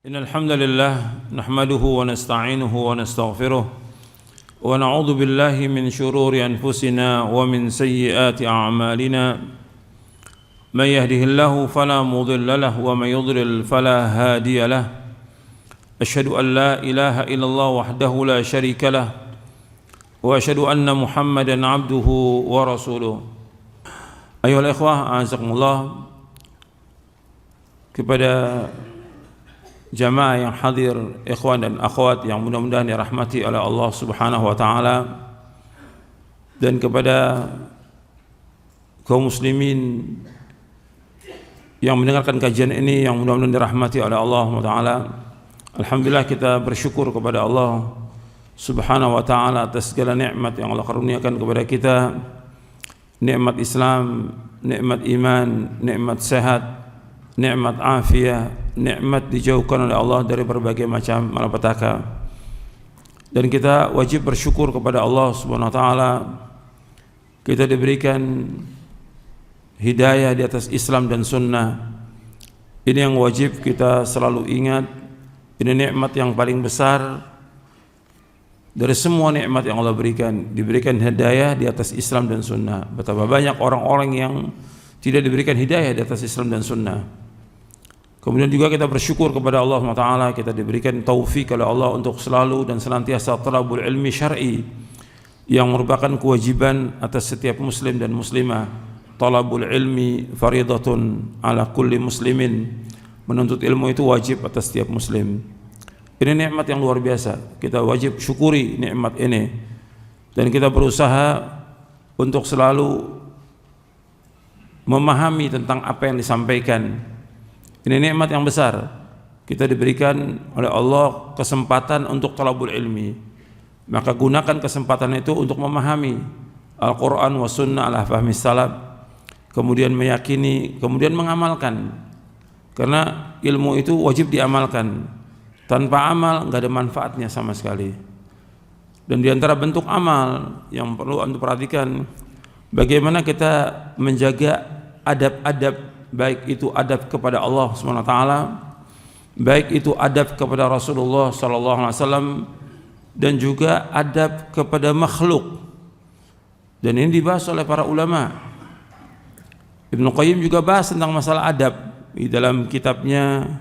إن الحمد لله نحمده ونستعينه ونستغفره ونعوذ بالله من شرور أنفسنا ومن سيئات أعمالنا من يهده الله فلا مضل له ومن يضلل فلا هادي له أشهد أن لا إله إلا الله وحده لا شريك له وأشهد أن محمدا عبده ورسوله أيها الإخوة أعزكم الله. Kepada jamaah yang hadir, ikhwan dan akhwat yang mudah-mudahan dirahmati oleh Allah Subhanahu wa taala, dan kepada kaum muslimin yang mendengarkan kajian ini yang mudah-mudahan dirahmati oleh Allah Subhanahu wa taala. Alhamdulillah, kita bersyukur kepada Allah Subhanahu wa taala atas segala nikmat yang Allah karuniakan kepada kita. Nikmat Islam, nikmat iman, nikmat sehat, nikmat afiah, nikmat dijauhkan oleh Allah dari berbagai macam malapetaka. Dan kita wajib bersyukur kepada Allah Subhanahu wa taala. Kita diberikan hidayah di atas Islam dan sunnah. Ini yang wajib kita selalu ingat. Ini nikmat yang paling besar dari semua nikmat yang Allah berikan. Diberikan hidayah di atas Islam dan sunnah. Betapa banyak orang-orang yang tidak diberikan hidayah di atas Islam dan sunnah. Kemudian juga kita bersyukur kepada Allah SWT, kita diberikan taufik oleh Allah untuk selalu dan senantiasa talabul ilmi syar'i, yang merupakan kewajiban atas setiap muslim dan muslimah. Talabul ilmi faridatun ala kulli muslimin. Menuntut ilmu itu wajib atas setiap muslim. Ini nikmat yang luar biasa. Kita wajib syukuri nikmat ini. Dan kita berusaha untuk selalu memahami tentang apa yang disampaikan. Ini nikmat yang besar. Kita diberikan oleh Allah kesempatan untuk talabul ilmi. Maka gunakan kesempatan itu untuk memahami Al-Quran wa sunnah ala fahmi salaf. Kemudian meyakini, kemudian mengamalkan. Karena ilmu itu wajib diamalkan. Tanpa amal nggak ada manfaatnya sama sekali. Dan di antara bentuk amal yang perlu Anda perhatikan, bagaimana kita menjaga adab-adab, baik itu adab kepada Allah SWT, baik itu adab kepada Rasulullah SAW, dan juga adab kepada makhluk. Dan ini dibahas oleh para ulama. Ibnu Qayyim juga bahas tentang masalah adab di dalam kitabnya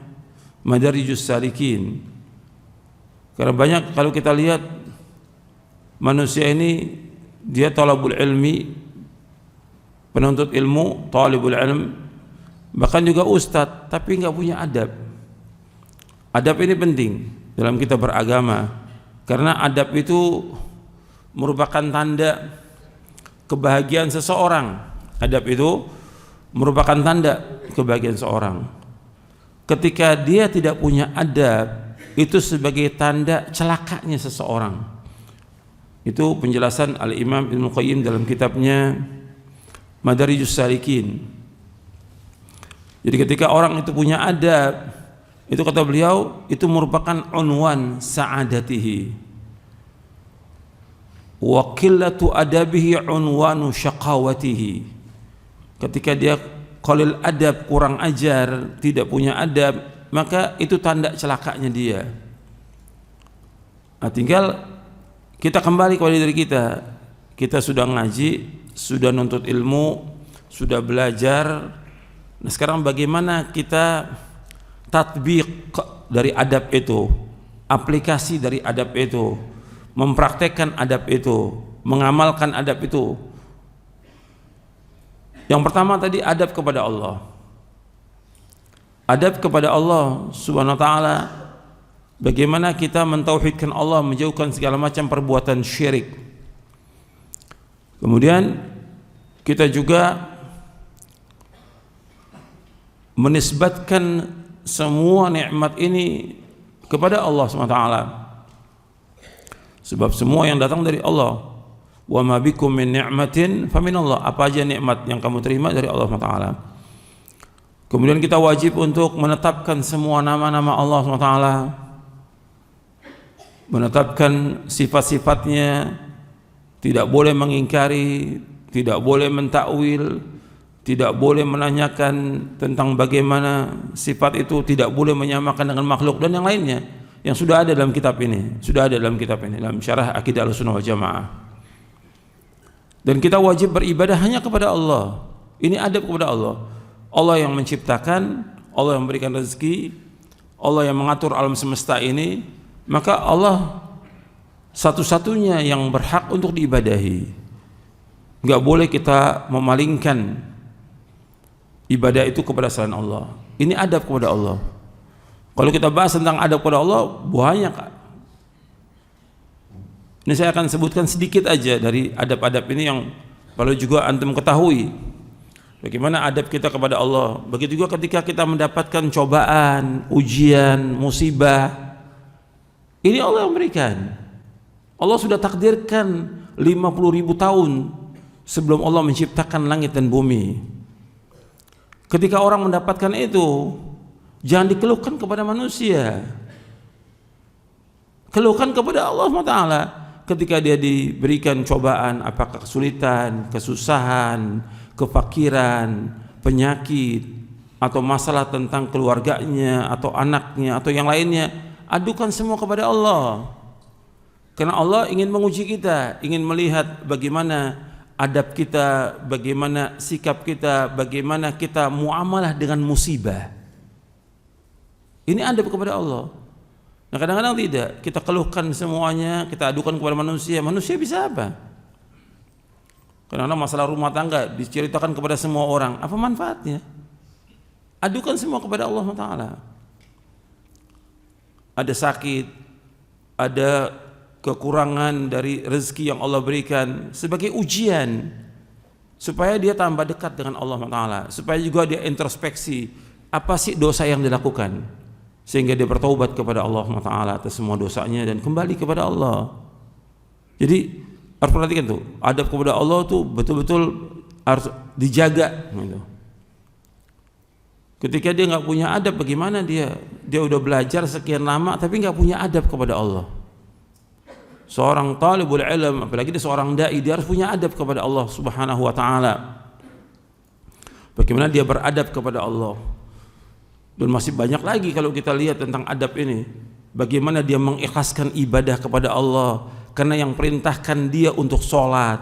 Madarijus Salikin. Karena banyak kalau kita lihat manusia ini, dia talabul ilmi, penuntut ilmu, talibul ilm, bahkan juga ustadz, tapi nggak punya adab. Adab ini penting dalam kita beragama, karena adab itu merupakan tanda kebahagiaan seseorang. Adab itu merupakan tanda kebahagiaan seseorang. Ketika dia tidak punya adab, itu sebagai tanda celakanya seseorang. Itu penjelasan Al-Imam Ibnu Qayyim dalam kitabnya Madarijus Salikin. Jadi ketika orang itu punya adab, itu kata beliau, itu merupakan unwan sa'adatihi. Wa qillatu adabihi unwanu syaqawatihi. Ketika dia qalil adab, kurang ajar, tidak punya adab, maka itu tanda celakanya dia. Nah, tinggal kita kembali kepada diri kita. Kita sudah ngaji, sudah nuntut ilmu, sudah belajar. Nah, sekarang bagaimana kita tatbiq dari adab itu, aplikasi dari adab itu, mempraktekkan adab itu, mengamalkan adab itu. Yang pertama tadi adab kepada Allah. Adab kepada Allah Subhanahu wa taala, bagaimana kita mentauhidkan Allah, menjauhkan segala macam perbuatan syirik. Kemudian kita juga menisbatkan semua nikmat ini kepada Allah Subhanahu wa taala. Sebab semua yang datang dari Allah. Wa ma bikum min ni'matin faminallah. Apa aja nikmat yang kamu terima dari Allah SWT. Kemudian kita wajib untuk menetapkan semua nama-nama Allah SWT, menetapkan sifat-sifatnya, tidak boleh mengingkari, tidak boleh mentakwil, tidak boleh menanyakan tentang bagaimana sifat itu, tidak boleh menyamakan dengan makhluk dan yang lainnya yang sudah ada dalam kitab ini, dalam syarah Aqidah Ahlussunnah wal Jamaah. Dan kita wajib beribadah hanya kepada Allah. Ini adab kepada Allah. Allah yang menciptakan, Allah yang memberikan rezeki, Allah yang mengatur alam semesta ini, maka Allah satu-satunya yang berhak untuk diibadahi. Enggak boleh kita memalingkan ibadah itu kepada selain Allah. Ini adab kepada Allah. Kalau kita bahas tentang adab kepada Allah, banyak. Ini saya akan sebutkan sedikit aja dari adab-adab ini yang perlu juga antum ketahui. Bagaimana adab kita kepada Allah. Begitu juga ketika kita mendapatkan cobaan, ujian, musibah. Ini Allah yang berikan. Allah sudah takdirkan 50.000 tahun sebelum Allah menciptakan langit dan bumi. Ketika orang mendapatkan itu, jangan dikeluhkan kepada manusia. Keluhkan kepada Allah SWT. Ketika dia diberikan cobaan, apakah kesulitan, kesusahan, kefakiran, penyakit, atau masalah tentang keluarganya, atau anaknya, atau yang lainnya, adukan semua kepada Allah. Karena Allah ingin menguji kita, ingin melihat bagaimana adab kita, bagaimana sikap kita, bagaimana kita muamalah dengan musibah. Ini adab kepada Allah. Nah, kadang-kadang tidak, kita keluhkan semuanya, kita adukan kepada manusia. Manusia bisa apa? Kadang-kadang masalah rumah tangga diceritakan kepada semua orang, apa manfaatnya? Adukan semua kepada Allah Ta'ala. Ada sakit, ada kekurangan dari rezeki yang Allah berikan sebagai ujian supaya dia tambah dekat dengan Allah Ta'ala, supaya juga dia introspeksi apa sih dosa yang dilakukan, sehingga dia bertaubat kepada Allah Ta'ala atas semua dosanya dan kembali kepada Allah. Jadi harus perhatikan tuh, adab kepada Allah tuh betul-betul harus dijaga gitu. Ketika dia nggak punya adab, bagaimana dia udah belajar sekian lama tapi nggak punya adab kepada Allah. Seorang talibul ilm, apalagi dia seorang dai, dia harus punya adab kepada Allah Subhanahu wa Ta'ala. Bagaimana dia beradab kepada Allah. Dan masih banyak lagi kalau kita lihat tentang adab ini. Bagaimana dia mengikhlaskan ibadah kepada Allah, karena yang perintahkan dia untuk sholat,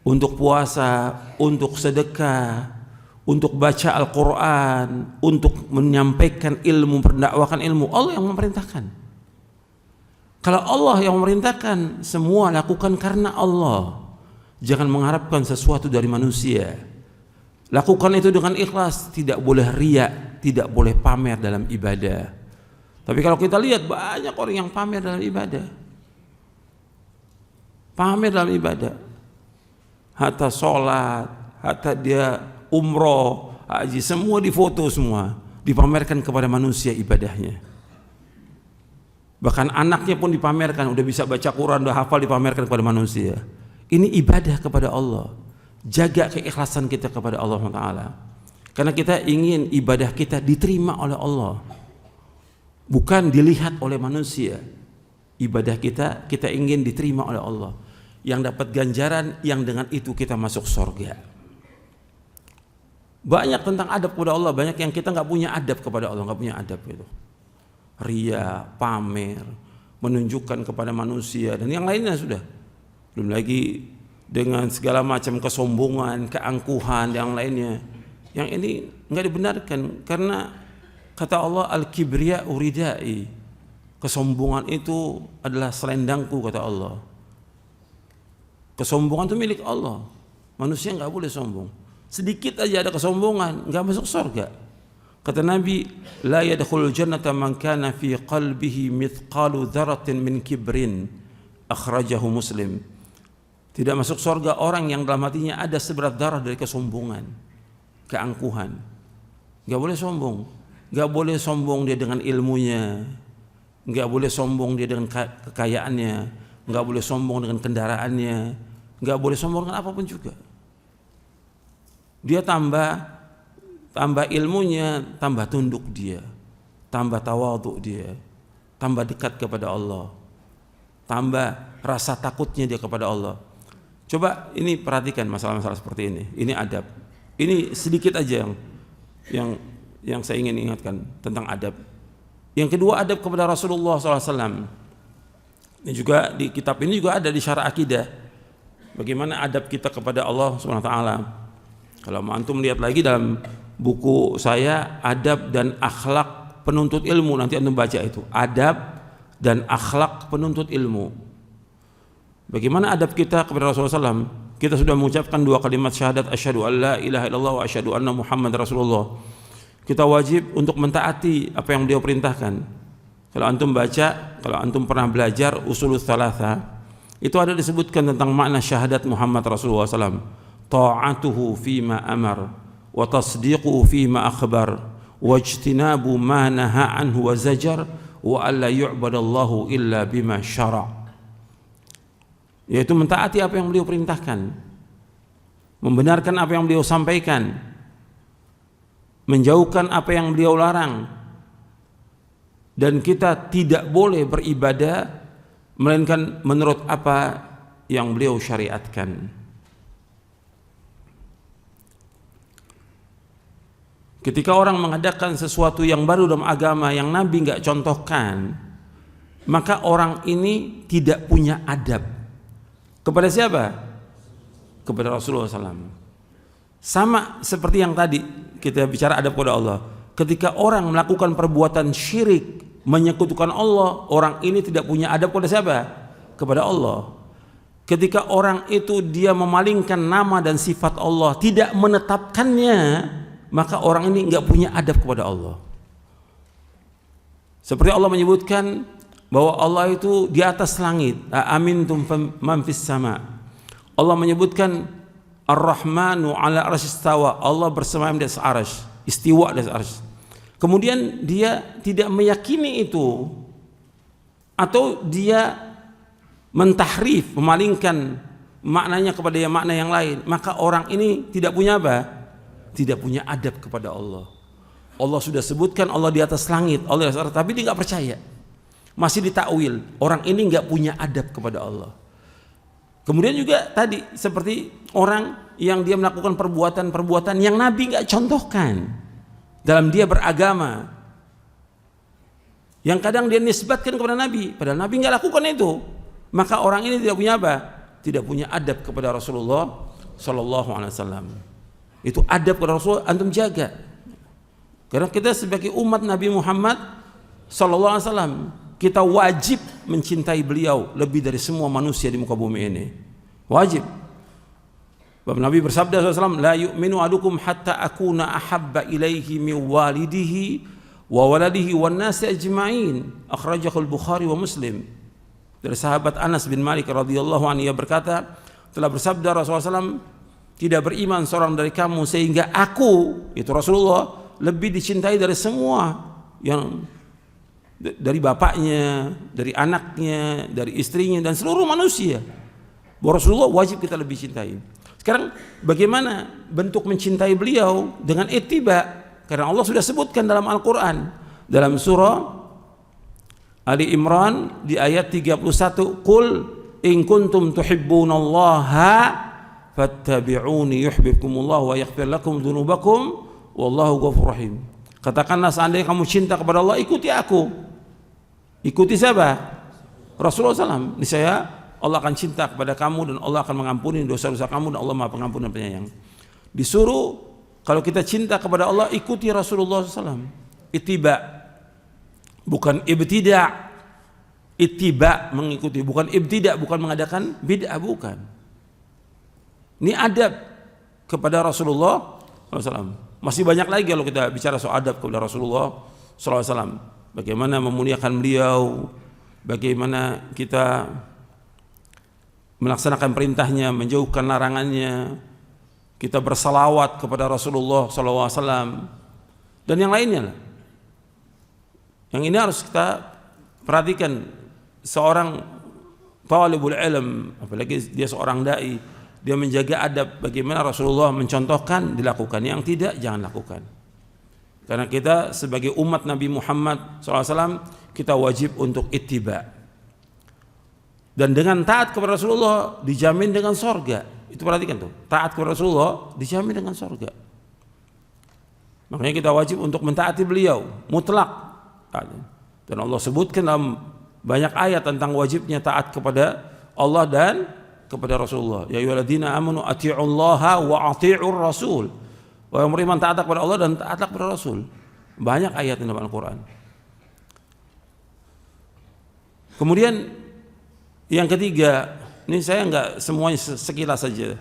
untuk puasa, untuk sedekah, untuk baca Al-Quran, untuk menyampaikan ilmu, mendakwakan ilmu, Allah yang memerintahkan. Kalau Allah yang memerintahkan, semua lakukan karena Allah. Jangan mengharapkan sesuatu dari manusia. Lakukan itu dengan ikhlas, tidak boleh riya, tidak boleh pamer dalam ibadah. Tapi kalau kita lihat banyak orang yang pamer dalam ibadah. Pamer dalam ibadah. Hatta sholat, hatta dia umroh, haji, semua difoto semua, dipamerkan kepada manusia ibadahnya. Bahkan anaknya pun dipamerkan, udah bisa baca Quran, udah hafal, dipamerkan kepada manusia. Ini ibadah kepada Allah. Jaga keikhlasan kita kepada Allah Ta'ala. Karena kita ingin ibadah kita diterima oleh Allah, bukan dilihat oleh manusia. Ibadah kita ingin diterima oleh Allah, yang dapat ganjaran, yang dengan itu kita masuk surga. Banyak tentang adab kepada Allah, banyak yang kita nggak punya adab kepada Allah, nggak punya adab itu. Ria, pamer, menunjukkan kepada manusia dan yang lainnya sudah. Belum lagi dengan segala macam kesombongan, keangkuhan, yang lainnya. Yang ini enggak dibenarkan, karena kata Allah, al-kibriya uridai. Kesombongan itu adalah selendangku, kata Allah. Kesombongan itu milik Allah. Manusia enggak boleh sombong. Sedikit aja ada kesombongan, enggak masuk surga. Kata Nabi, la yadkhulul jannata man kana fi qalbihi mithqalu dzarratin min kibrin. Akhrajahu Muslim. Tidak masuk surga orang yang dalam hatinya ada seberat darah dari kesombongan, keangkuhan. Enggak boleh sombong. Enggak boleh sombong dia dengan ilmunya. Enggak boleh sombong dia dengan kekayaannya. Enggak boleh sombong dengan kendaraannya. Enggak boleh sombong dengan apapun juga. Dia tambah ilmunya, tambah tunduk dia, tambah tawadhu dia, tambah dekat kepada Allah, tambah rasa takutnya dia kepada Allah. Coba ini perhatikan masalah-masalah seperti ini. Ini adab. Ini sedikit aja yang saya ingin ingatkan tentang adab. Yang kedua, adab kepada Rasulullah SAW. Ini juga di kitab ini juga ada di Syarah Akidah. Bagaimana adab kita kepada Allah SWT. Kalau antum lihat lagi dalam buku saya, Adab dan Akhlak Penuntut Ilmu, nanti antum baca itu. Adab dan Akhlak Penuntut Ilmu. Bagaimana adab kita kepada Rasulullah SAW? Kita sudah mengucapkan 2 kalimat syahadat, asyhadu an la ilaha illallah wa asyhadu anna Muhammad Rasulullah. Kita wajib untuk mentaati apa yang beliau perintahkan. Kalau antum baca, kalau antum pernah belajar usulul tsalatsa, itu ada disebutkan tentang makna syahadat Muhammad Rasulullah SAW. Ta'atuhu fima amar, wa tasdiquhu fima akhbar, wa ijtinabu ma naha anhu wa zajar, wa alla yu'badallahu illa bima syara'. Yaitu mentaati apa yang beliau perintahkan, membenarkan apa yang beliau sampaikan, menjauhkan apa yang beliau larang, dan kita tidak boleh beribadah melainkan menurut apa yang beliau syariatkan. Ketika orang mengadakan sesuatu yang baru dalam agama yang Nabi nggak contohkan, maka orang ini tidak punya adab. Kepada siapa? Kepada Rasulullah SAW. Sama seperti yang tadi kita bicara adab kepada Allah. Ketika orang melakukan perbuatan syirik, menyekutukan Allah, orang ini tidak punya adab kepada siapa? Kepada Allah. Ketika orang itu dia memalingkan nama dan sifat Allah, tidak menetapkannya, maka orang ini enggak punya adab kepada Allah. Seperti Allah menyebutkan bahwa Allah itu di atas langit, amintum man fis sama. Allah menyebutkan Ar-Rahmanu 'ala arsy istawa, Allah bersemayam di atas arsy, istiwa di atas arsy. Kemudian dia tidak meyakini itu, atau dia mentahrif, memalingkan maknanya kepada yang makna yang lain, maka orang ini tidak punya apa? Tidak punya adab kepada Allah. Allah sudah sebutkan Allah di atas langit, Allah di atas arsy, tapi dia nggak percaya, masih ditakwil. Orang ini nggak punya adab kepada Allah. Kemudian juga tadi seperti orang yang dia melakukan perbuatan-perbuatan yang Nabi nggak contohkan dalam dia beragama, yang kadang dia nisbatkan kepada Nabi, padahal Nabi nggak lakukan itu, maka orang ini tidak punya apa? Tidak punya adab kepada Rasulullah Sallallahu Alaihi Wasallam. Itu adab kepada Rasulullah antum jaga, karena kita sebagai umat Nabi Muhammad Sallallahu Alaihi Wasallam, kita wajib mencintai beliau lebih dari semua manusia di muka bumi ini. Wajib. Bapak Nabi bersabda SAW, la yu'minu adukum hatta akuna ahabba ilaihi min walidihi wa waladihi wan nasi ajma'in. Akhrajahu al-Bukhari wa Muslim. Dari sahabat Anas bin Malik radhiyallahu anhu, ia berkata, telah bersabda Rasulullah SAW, tidak beriman seorang dari kamu sehingga aku, itu Rasulullah, lebih dicintai dari semua, yang dari bapaknya, dari anaknya, dari istrinya, dan seluruh manusia. Bahwa Rasulullah wajib kita lebih cintai. Sekarang bagaimana bentuk mencintai beliau? Dengan ittiba. Karena Allah sudah sebutkan dalam Al-Quran, dalam surah Ali Imran di ayat 31, Qul in kuntum tuhibbunallaha fattabi'uni yuhibbukumullah wa yaghfir lakum dzunubakum wallahu ghafurur rahim. Katakanlah, seandainya kamu cinta kepada Allah, ikuti aku. Ikuti siapa? Rasulullah SAW. Niscaya Allah akan cinta kepada kamu dan Allah akan mengampuni dosa-dosa kamu, dan Allah Maha Pengampun dan Penyayang. Disuruh kalau kita cinta kepada Allah, ikuti Rasulullah SAW. Ittiba, bukan ibtida'. Ittiba, mengikuti, bukan ibtida', bukan mengadakan bid'ah, bukan. Ini adab kepada Rasulullah SAW. Masih banyak lagi kalau kita bicara soal adab kepada Rasulullah SAW. Bagaimana memuliakan beliau, bagaimana kita melaksanakan perintahnya, menjauhkan larangannya, kita bersalawat kepada Rasulullah SAW, dan yang lainnya. Yang ini harus kita perhatikan. Seorang talibul ilm, apalagi dia seorang dai, dia menjaga adab. Bagaimana Rasulullah mencontohkan, dilakukan. Yang tidak, jangan lakukan. Karena kita sebagai umat Nabi Muhammad SAW, kita wajib untuk ittiba. Dan dengan taat kepada Rasulullah dijamin dengan sorga. Itu perhatikan tuh, taat kepada Rasulullah dijamin dengan sorga. Makanya kita wajib untuk mentaati beliau mutlak. Dan Allah sebutkan dalam banyak ayat tentang wajibnya taat kepada Allah dan kepada Rasulullah. Ya ayyuhalladzina amanu atti'ullaha wa atti'ur rasul. Wahai yang beriman, taat kepada Allah dan taat kepada Rasul. Banyak ayat dalam Al-Quran. Kemudian yang ketiga, ini saya enggak semuanya sekilas saja.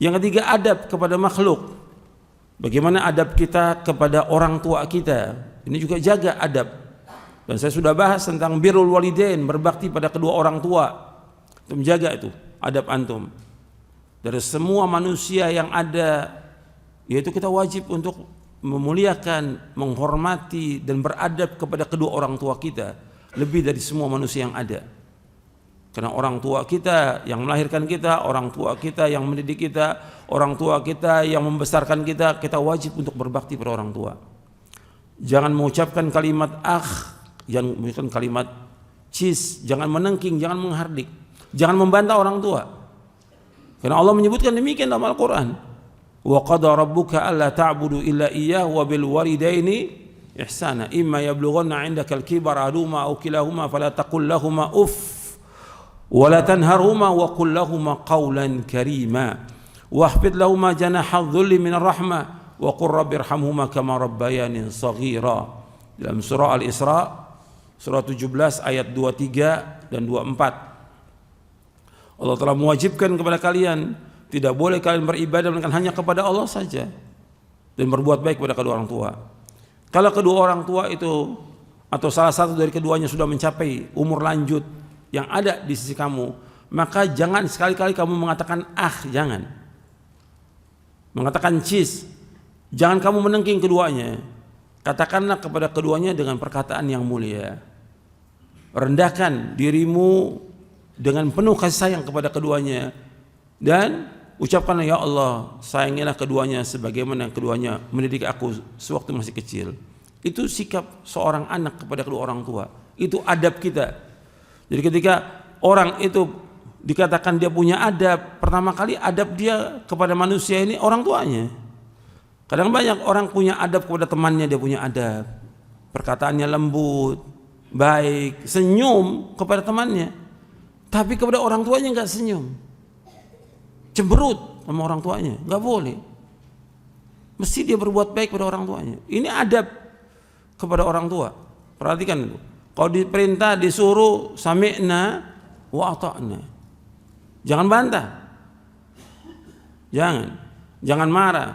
Yang ketiga, adab kepada makhluk. Bagaimana adab kita kepada orang tua kita? Ini juga jaga adab. Dan saya sudah bahas tentang birrul walidain, berbakti pada kedua orang tua. Itu menjaga itu adab antum. Dari semua manusia yang ada, yaitu kita wajib untuk memuliakan, menghormati dan beradab kepada kedua orang tua kita lebih dari semua manusia yang ada. Karena orang tua kita yang melahirkan kita, orang tua kita yang mendidik kita, orang tua kita yang membesarkan kita, kita wajib untuk berbakti pada orang tua. Jangan mengucapkan kalimat jangan mengucapkan kalimat cis, jangan menengking, jangan menghardik, jangan membantah orang tua. Karena Allah menyebutkan demikian dalam Al-Quran. Wa qada rabbuka alla ta'budu illa iyyahu wa bil walidaini ihsana imma yablughanna 'indaka al-kibara ahaduhuma aw kilahuma fala taqul lahumā uff ولا تنهرهما وقل لهما قولا كريما واخفض لهما جناح الذل من الرحمة وقل رب ارحمهما كما ربياني صغيرا. Dalam surah Al-Isra surah 17 ayat 23 dan 24, Allah telah mewajibkan kepada kalian, tidak boleh kalian beribadah melainkan hanya kepada Allah saja, dan berbuat baik kepada kedua orang tua. Kalau kedua orang tua itu atau salah satu dari keduanya sudah mencapai umur lanjut yang ada di sisi kamu, maka jangan sekali-kali kamu mengatakan jangan. Mengatakan cis, jangan kamu menengking keduanya. Katakanlah kepada keduanya dengan perkataan yang mulia. Rendahkan dirimu dengan penuh kasih sayang kepada keduanya dan ucapkanlah, ya Allah, sayangilah keduanya sebagaimana keduanya mendidik aku sewaktu masih kecil. Itu sikap seorang anak kepada kedua orang tua. Itu adab kita. Jadi ketika orang itu dikatakan dia punya adab, pertama kali adab dia kepada manusia ini orang tuanya. Kadang banyak orang punya adab kepada temannya, dia punya adab. Perkataannya lembut, baik, senyum kepada temannya. Tapi kepada orang tuanya enggak senyum. Cemberut sama orang tuanya, enggak boleh. Mesti dia berbuat baik kepada orang tuanya. Ini adab kepada orang tua. Perhatikan itu. Kalau diperintah, disuruh, sami'na wa ata'na. Jangan bantah. Jangan marah.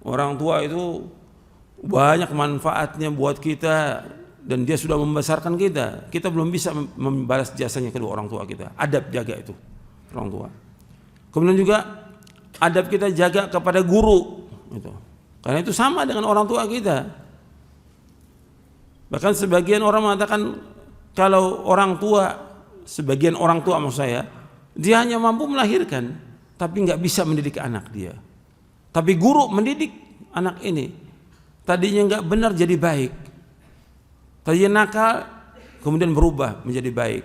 Orang tua itu banyak manfaatnya buat kita dan dia sudah membesarkan kita. Kita belum bisa membalas jasanya kedua orang tua kita. Adab jaga itu orang tua. Kemudian juga adab kita jaga kepada guru itu. Karena itu sama dengan orang tua kita. Bahkan sebagian orang mengatakan kalau orang tua, sebagian orang tua maksud saya, dia hanya mampu melahirkan tapi nggak bisa mendidik anak dia. Tapi guru mendidik anak ini, tadinya nggak benar jadi baik, tadinya nakal kemudian berubah menjadi baik,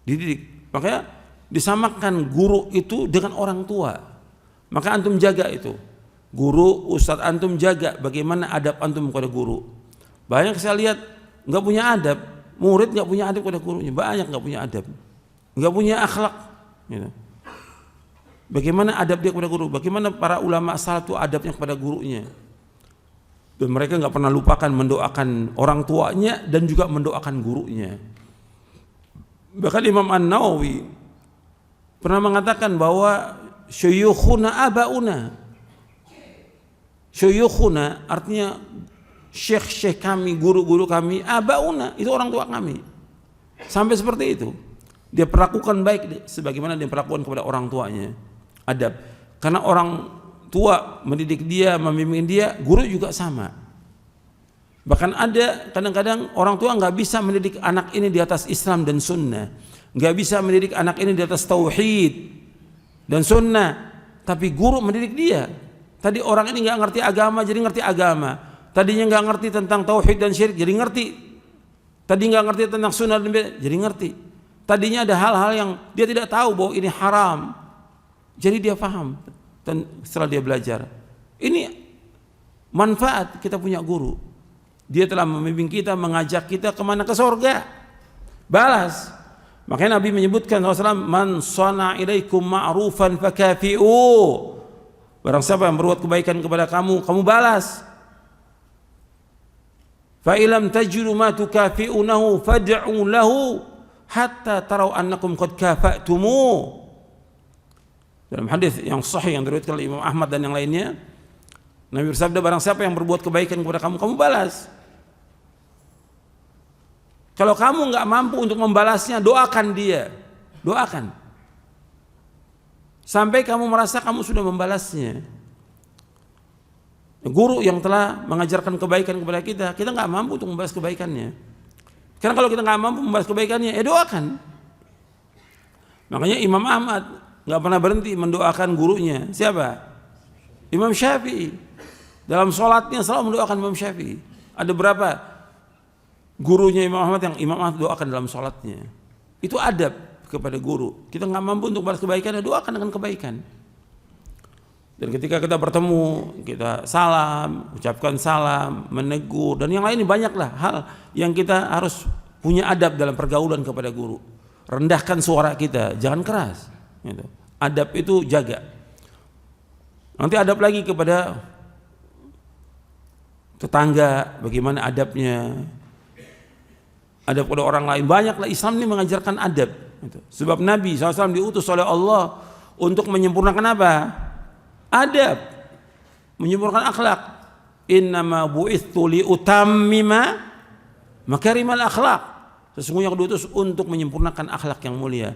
dididik. Makanya disamakan guru itu dengan orang tua. Maka antum jaga itu, guru, ustadz antum jaga bagaimana adab antum kepada guru. Banyak saya lihat nggak punya adab, murid nggak punya adab kepada gurunya, banyak nggak punya adab, nggak punya akhlak. Gitu. Bagaimana adab dia kepada guru? Bagaimana para ulama salaf itu adabnya kepada gurunya? Dan mereka nggak pernah lupakan mendoakan orang tuanya dan juga mendoakan gurunya. Bahkan Imam An-Nawawi pernah mengatakan bahwa syuyukhuna abauna. Syuyukhuna artinya syekh-syekh kami, guru-guru kami, abauna, itu orang tua kami. Sampai seperti itu. Dia perlakukan baik sebagaimana dia perlakukan kepada orang tuanya. Adab. Karena orang tua mendidik dia, membimbing dia, guru juga sama. Bahkan ada kadang-kadang orang tua nggak bisa mendidik anak ini di atas Islam dan Sunnah, nggak bisa mendidik anak ini di atas Tauhid dan Sunnah, tapi guru mendidik dia. Tadi orang ini nggak ngerti agama, jadi ngerti agama. Tadinya nggak ngerti tentang tauhid dan syirik, jadi ngerti. Tadi nggak ngerti tentang sunnah dan bid'ah, jadi ngerti. Tadinya ada hal-hal yang dia tidak tahu bahwa ini haram, jadi dia paham. Dan setelah dia belajar, ini manfaat kita punya guru. Dia telah membimbing kita, mengajak kita kemana? Ke surga. Balas. Makanya Nabi menyebutkan SAW, man sana ilaikum ma'rufan fakafi'u. Barang siapa yang berbuat kebaikan kepada kamu, kamu balas. Fa ilam tajidu ma tukafi'unahu fad'u lahu hatta tarau annakum qad kafa'tumu. Dalam hadis yang sahih yang diriwayatkan oleh Imam Ahmad dan yang lainnya, Nabi bersabda, barang siapa yang berbuat kebaikan kepada kamu, kamu balas. Kalau kamu nggak mampu untuk membalasnya, doakan dia, doakan. Sampai kamu merasa kamu sudah membalasnya. Guru yang telah mengajarkan kebaikan kepada kita, kita nggak mampu untuk membalas kebaikannya. Karena kalau kita nggak mampu membalas kebaikannya, doakan. Makanya Imam Ahmad nggak pernah berhenti mendoakan gurunya. Siapa? Imam Syafi'i. Dalam sholatnya selalu mendoakan Imam Syafi'i. Ada berapa gurunya Imam Ahmad yang Imam Ahmad doakan dalam sholatnya? Itu adab kepada guru. Kita nggak mampu untuk balas kebaikan, doakan dengan kebaikan. Dan ketika kita bertemu, kita salam, ucapkan salam, menegur, dan yang lainnya banyaklah hal yang kita harus punya adab dalam pergaulan kepada guru. Rendahkan suara kita, jangan keras. Gitu. Adab itu jaga. Nanti adab lagi kepada tetangga, bagaimana adabnya. Adab kepada orang lain, banyaklah. Islam ini mengajarkan adab. Gitu. Sebab Nabi SAW diutus oleh Allah untuk menyempurnakan apa? Adab, menyempurnakan akhlak. Innama bu'itsu liutammima makarimal akhlak. Sesungguhnya aku diutus untuk menyempurnakan akhlak yang mulia.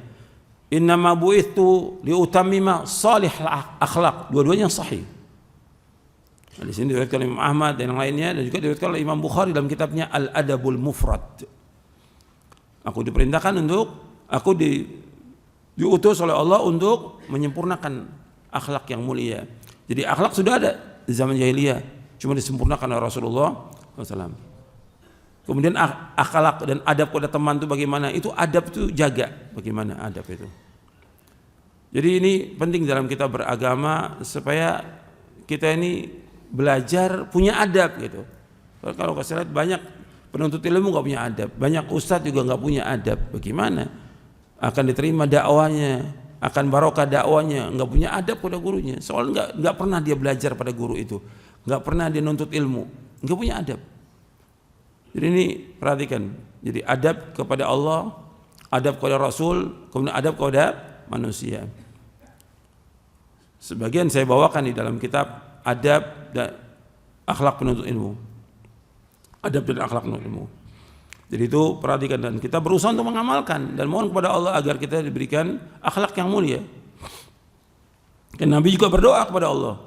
Innama bu'itsu liutammima salihal akhlak. Dua-duanya sahih. Di sini diriwayatkan Imam Ahmad dan yang lainnya, dan juga diriwayatkan oleh Imam Bukhari dalam kitabnya Al-Adabul Mufrad. Aku diperintahkan diutus oleh Allah untuk menyempurnakan akhlak yang mulia. Jadi akhlak sudah ada di zaman jahiliyah, cuma disempurnakan oleh Rasulullah SAW. Kemudian akhlak dan adab kepada teman itu bagaimana? Itu adab itu jaga, bagaimana adab itu. Jadi ini penting dalam kita beragama supaya kita ini belajar punya adab gitu. Kalau saya lihat banyak penuntut ilmu nggak punya adab, banyak ustadz juga nggak punya adab. Bagaimana akan diterima dakwanya? Akan barokah dakwanya, nggak punya adab pada gurunya. Soalnya nggak pernah dia belajar pada guru itu, nggak pernah dia nuntut ilmu, nggak punya adab. Jadi ini perhatikan. Jadi adab kepada Allah, adab kepada Rasul, kemudian adab kepada manusia. Sebagian saya bawakan di dalam kitab adab dan akhlak penuntut ilmu. Adab dan akhlak penuntut ilmu. Jadi itu perhatikan, dan kita berusaha untuk mengamalkan dan mohon kepada Allah agar kita diberikan akhlak yang mulia. Dan Nabi juga berdoa kepada Allah,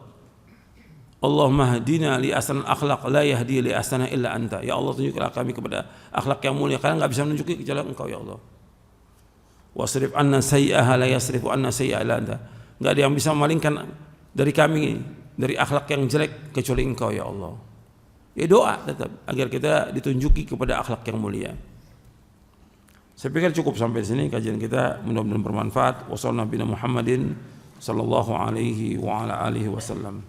Allahumma hdina li ahsanil akhlaq la yahdi li ahsana illa anta. Ya Allah, tunjukkanlah kami kepada akhlak yang mulia, karena enggak bisa menunjuki kecuali Engkau ya Allah. Wasrif anna sayyi'aha la yasrifu anna sayyi'a illa anta. Enggak ada yang bisa memalingkan dari kami dari akhlak yang jelek kecuali Engkau ya Allah. Ya doa tetap agar kita ditunjuki kepada akhlak yang mulia. Saya pikir cukup sampai di sini kajian kita, mudah-mudahan bermanfaat. Wassallallahu Muhammadin sallallahu alaihi wa ala alihi wasallam.